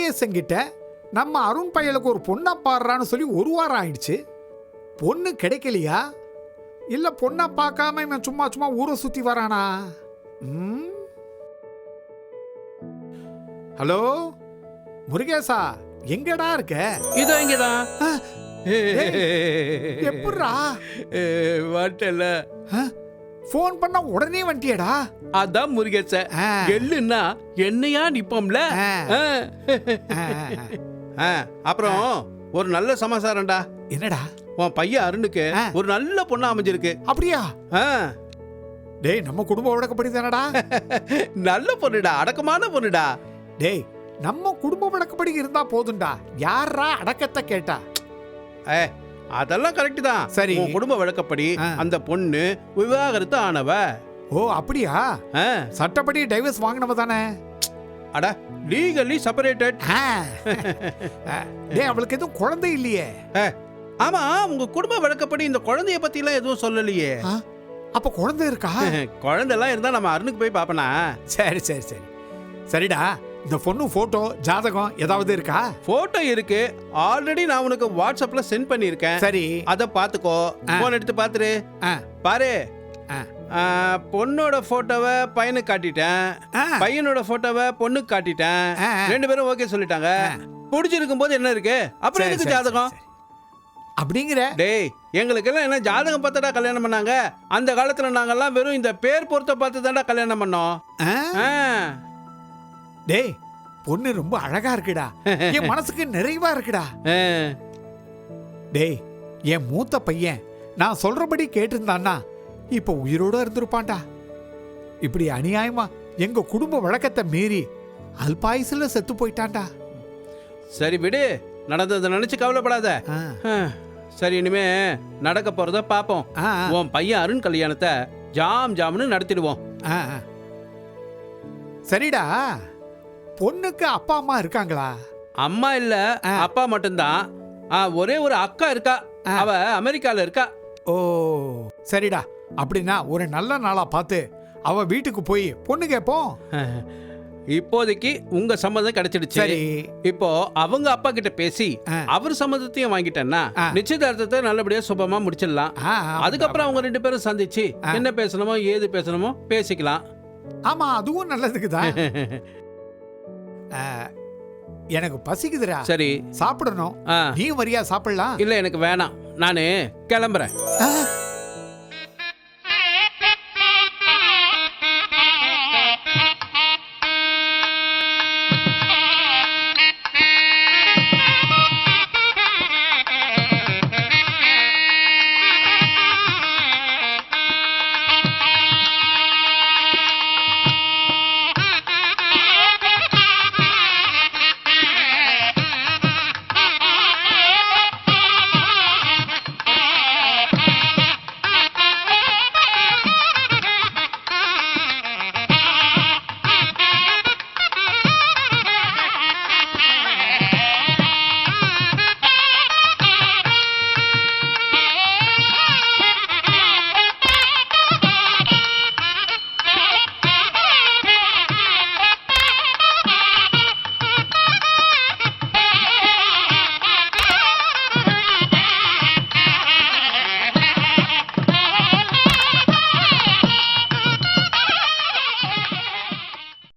முருகேசன் கிட்ட நம்ம அருண் பையலுக்கு ஒரு பொண்ணை பாடுறான்னு சொல்லி ஒரு வாரம் ஆயிடுச்சு. பொண்ணு கிடைக்கலையா இல்ல பொண்ணை பார்க்காம இவன் சும்மா சும்மா ஊரை சுத்தி வரானா? ஹலோ முருகேசா, எங்கடா இருக்க? இதோ இங்கதான். எப்படா வாட்டல போன் பண்ண உடனே வந்துட்டியடா? அதான் முருகேச எள்ளுன்னா என்னையா நிப்போம்ல. அப்புறம் ஒரு நல்ல சமாச்சாரம்டா. என்னடா? உன் பையன் அருணுக்கு ஒரு நல்ல பொண்ணு அமைஞ்சிருக்கு. அப்படியா? டேய், நம்ம குடும்ப வழக்கப்படி தானடா? நல்ல பொண்ணுடா, அடக்கமான பொண்ணுடா. டேய், நம்ம குடும்ப வழக்கப்படி இருந்தா போதும்டா. யாரா அடக்கத்தை கேட்டா? அதெல்லாம் கரெக்ட் தான். சரி, உன் குடும்ப வழக்கப்படி அந்த பொண்ணு விவாகரத்து ஆனவ. ஓ அப்படியா? சட்டப்படி டைவர்ஸ் வாங்கினவ தானே? அட, லீகலி செப்பரேட்டட். டேய், அவளுக்கு எதுவும் குழந்தை இல்லையே? ஆமா, உங்க குடும்ப வழக்கப்படி இந்த குழந்தைய பத்தி எல்லாம் எதுவும் சொல்லலையே. அப்ப குழந்தை இருக்கா? குழந்தை எல்லாம் இருந்தா நம்ம அருணுக்கு போய் பாப்பனா? சரி சரி சரி சரிடா. இந்த பொண்ணு போட்டோ ஜாதகம் ஏதாவது இருக்கா? போட்டோ இருக்கு. ஆல்ரெடி நான் உனக்கு வாட்ஸ்அப்ல சென்ட் பண்ணிருக்கேன். சரி, அத பாத்துக்கோ. போன் எடுத்து பாத்துரு. பாரு, பொண்ணோட போட்டோவை பையனுக்கு காட்டிட்டேன், பையனோட போட்டோவை பொண்ணுக்கு காட்டிட்டேன். ரெண்டு பேரும் ஓகே சொல்லிட்டாங்க. பிடிச்சிருக்கும் போது என்ன இருக்கு, அப்புறம் எதுக்கு ஜாதகம் அப்படிங்கிற? டேய், எங்களுக்கு எல்லாம் என்ன ஜாதகம் பார்த்தடா கல்யாணம் பண்ணாங்க? அந்த காலத்துல நாங்கெல்லாம் வெறும் இந்த பேர் பொருத்த பார்த்து தான்டா கல்யாணம் பண்ணோம். டேய், பொண்ணு ரொம்ப அழகா இருக்குடா. என் மனசுக்கு நிறைவா இருக்குடா. டேய், என் மூத்த பையன் நான் சொல்றபடி கேட்டிருந்தான்னா இப்ப உயிரோட இருந்திருப்பான்டா. இப்படி அநியாயமா எங்க குடும்ப வழக்கத்தை மீறி அல்பாயுசுல செத்து போயிட்டான்டா. சரி விடு, நடந்ததை நினைச்சு கவலைப்படாத. சரி, இனிமே நடக்க போறத பாப்போம். உன் பையன் அருண் கல்யாணத்தை ஜாம் ஜாம்னு நடத்திடுவோம். சரிடா. பொண்ணுக்கு அப்பா அம்மா இருக்காங்களா? அம்மா இல்ல, அப்பா மட்டும்தான். ஒரே ஒரு அக்கா இருக்கா, அவ அமெரிக்கால இருக்கா. ஓ சரிடா. அப்படின்னா ஒரு நல்ல நாளா பார்த்து அவ வீட்டுக்கு போய் பொண்ணு கேட்போம். இப்போதைக்கு உங்க சம்மதம் கிடைச்சிடுச்சு. சரி, இப்போ அவங்க அப்பா கிட்ட பேசி அவர் சம்மதத்தையும் வாங்கிட்டேன்னா நிச்சயதார்த்தத்தை நல்லபடியா சுபமா முடிச்சிடலாம். அதுக்கப்புறம் அவங்க ரெண்டு பேரும் சந்திச்சு என்ன பேசணுமோ ஏது பேசணுமோ பேசிக்கலாம். ஆமா, அதுவும் நல்லதுக்குதான். எனக்கு பசிக்குதுடா. சரி, சாப்பிடணும். நீ வரியா சாப்பிடலாம்? இல்ல, எனக்கு வேணாம், நானு கிளம்புறேன்.